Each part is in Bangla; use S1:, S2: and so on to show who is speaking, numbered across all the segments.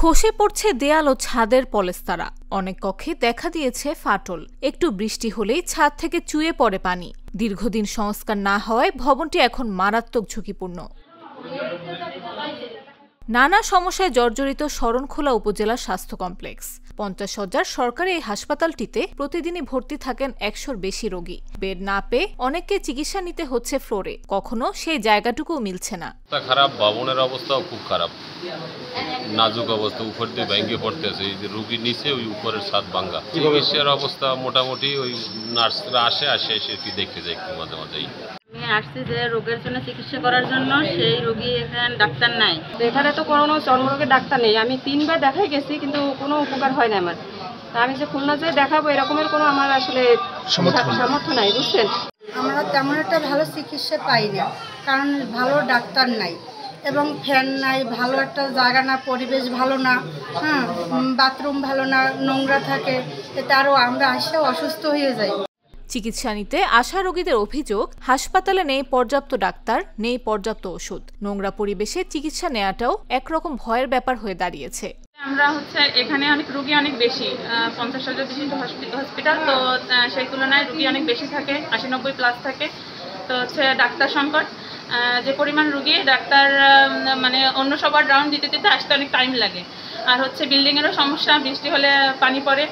S1: খসে পড়ছে দেয়াল ও ছাদের পলেস্তারা। অনেক কক্ষে দেখা দিয়েছে ফাটল। একটু বৃষ্টি হলেই ছাদ থেকে চুইয়ে পড়ে পানি। দীর্ঘদিন সংস্কার না হওয়ায় ভবনটি এখন মারাত্মক ঝুঁকিপূর্ণ। নানা সমস্যায় জর্জরিত শরণখোলা উপজেলা স্বাস্থ্য কমপ্লেক্স। 50 শয্যার সরকারি এই হাসপাতালটিতে প্রতিদিনই ভর্তি থাকেন 100-র বেশি রোগী। বেড না পেয়ে অনেককে চিকিৎসা নিতে হচ্ছে ফ্লোরে। কখনো সেই জায়গাটুকুও মিলছে না।
S2: খারাপ, ভবনের অবস্থাও খুব খারাপ, নাজুক অবস্থা, উপর দিয়ে ভেঙে পড়তেছে। এই যে রোগীর নিচে ওই উপরের ছাদ ভাঙা। চিকিৎসার অবস্থা মোটামুটি ওই নার্সরা আসে এসে দেখতে যায় একটু মাঝে মাঝেই।
S3: আমি আসছি যে রোগের জন্য চিকিৎসা করার জন্য, সেই রোগী এখানে ডাক্তার নাই।
S4: এখানে তো কোনো চর্মরোগের ডাক্তার নেই। আমি 3 বার দেখাই গেছি, কিন্তু কোনো উপকার হয় না আমার। আমি যে খুলনা যেয়ে দেখাবো এরকমের কোনো আমার আসলে সামর্থ্য নাই, বুঝছেন।
S5: আমরা তেমন একটা ভালো চিকিৎসা পাই না, কারণ ভালো ডাক্তার নাই এবং ফ্যান নাই, ভালো একটা জায়গা না, পরিবেশ ভালো না, বাথরুম ভালো না, নোংরা থাকে। এতে আরও আমরা আসে অসুস্থ হয়ে যাই।
S1: চিকিৎসা নিতে আসা রোগীদের অভিযোগ, হাসপাতালে নেই পর্যাপ্ত ডাক্তার, নেই পর্যাপ্ত ওষুধ। নোংরা পরিবেশে চিকিৎসা নেওয়াটাও একরকম ভয়ের ব্যাপার হয়ে দাঁড়িয়েছে।
S3: আমরা এখানে অনেক রোগী অনেক বেশি, 50 শয্যা বিশিষ্ট হসপিটাল, তো সেই তুলনায় রোগী অনেক বেশি থাকে, 80-90 প্লাস থাকে। তো ডাক্তার সংকট, যে পরিমাণ রোগী, ডাক্তার মানে অন্য সবার রাউন্ড দিতে দিতে আসতে অনেক টাইম লাগে। আর বিল্ডিংয়েরও সমস্যা, বৃষ্টি হলে পানি পড়ে।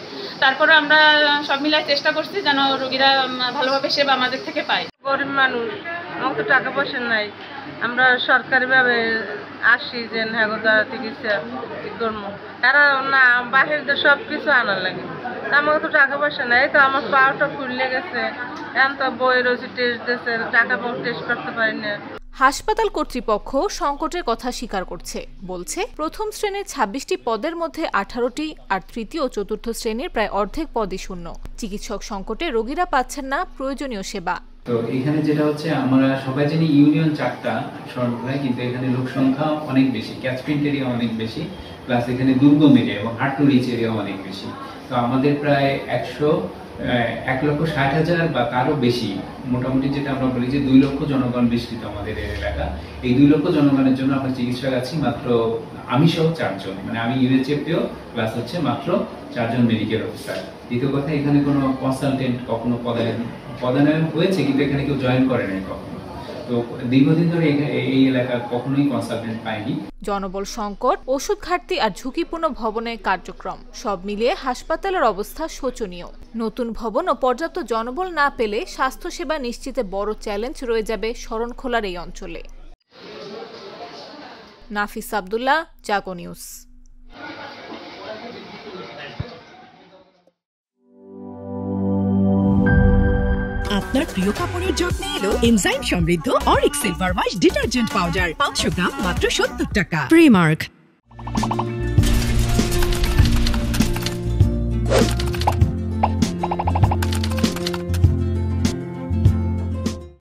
S3: তারপরে আমরা সব মিলাই চেষ্টা করছি যেন রোগীরা ভালোভাবে সেবা আমাদের থেকে পায়।
S4: গরিব মানুষ, আমার তো টাকা পয়সা নাই। আমরা সরকারিভাবে আসি যে দ্বারা চিকিৎসা করবো, তারা না বাহির দিয়ে সব কিছু আনার লাগে। আমার তো টাকা পয়সা নাই, তো আমার পাওয়াটা ফুলে গেছে। এখন তো বই রয়েছে, টেস্ট দিয়েছে, টাকা পাও টেস্ট করতে পারি না।
S1: হাসপাতাল কর্তৃপক্ষ সংকটের কথা স্বীকার করছে, বলছে প্রথম শ্রেণীর 26টি পদের মধ্যে 18টি, আর তৃতীয় ও চতুর্থ শ্রেণীর প্রায় অর্ধেক পদই শূন্য। চিকিৎসক সংকটে রোগীরা পাচ্ছেন না প্রয়োজনীয় সেবা।
S6: তো এখানে যেটা হচ্ছে, আমরা সবাই জানি ইউনিয়ন 4টা শরণখোলায়, কিন্তু এখানে লোক সংখ্যা অনেক বেশি, ক্যাচমেন্ট এরিয়া অনেক বেশি, প্লাস এখানে দুর্গম এরিয়া এবং হার্ড টু রিচ এরিয়া অনেক বেশি। তো আমাদের প্রায় 1,60,000 বা তারও বেশি, মোটামুটি যেটা আমরা বলি যে 2 লক্ষ জনগণ বিস্তৃত আমাদের এলাকা। এই 2 লক্ষ জনগণের জন্য আমরা চিকিৎসক আছি মাত্র আমি সহ 4 জন, মানে আমি ইউএচএফও প্লাস হচ্ছে মাত্র 4 জন মেডিকেল অফিসার। দ্বিতীয় কথা, এখানে কোনো কনসালটেন্ট কখনো পদায়ন হয়েছে, কিন্তু এখানে কেউ জয়েন করে নাই কখনো। তো দীর্ঘদিন ধরে এই এলাকা কখনোই কনসালটেন্ট পায়নি।
S1: জনবল সংকট, ওষুধ ঘাটতি আর ঝুঁকিপূর্ণ ভবনের কার্যক্রম সব মিলিয়ে হাসপাতালের অবস্থা শোচনীয়। নতুন ভবন ও পর্যাপ্ত জনবল না পেলে স্বাস্থ্যসেবা নিশ্চিতে বড় চ্যালেঞ্জ রয়ে যাবে শরণখোলার এই অঞ্চলে। নাফিস আব্দুল্লাহ, জাগো নিউজ।
S7: আপনার প্রিয় কাপড়ের যত্নে এলো এনজাইম সমৃদ্ধ Arik silver wash detergent powder, 500 গ্রাম মাত্র 70 টাকা। প্রিমার্ক।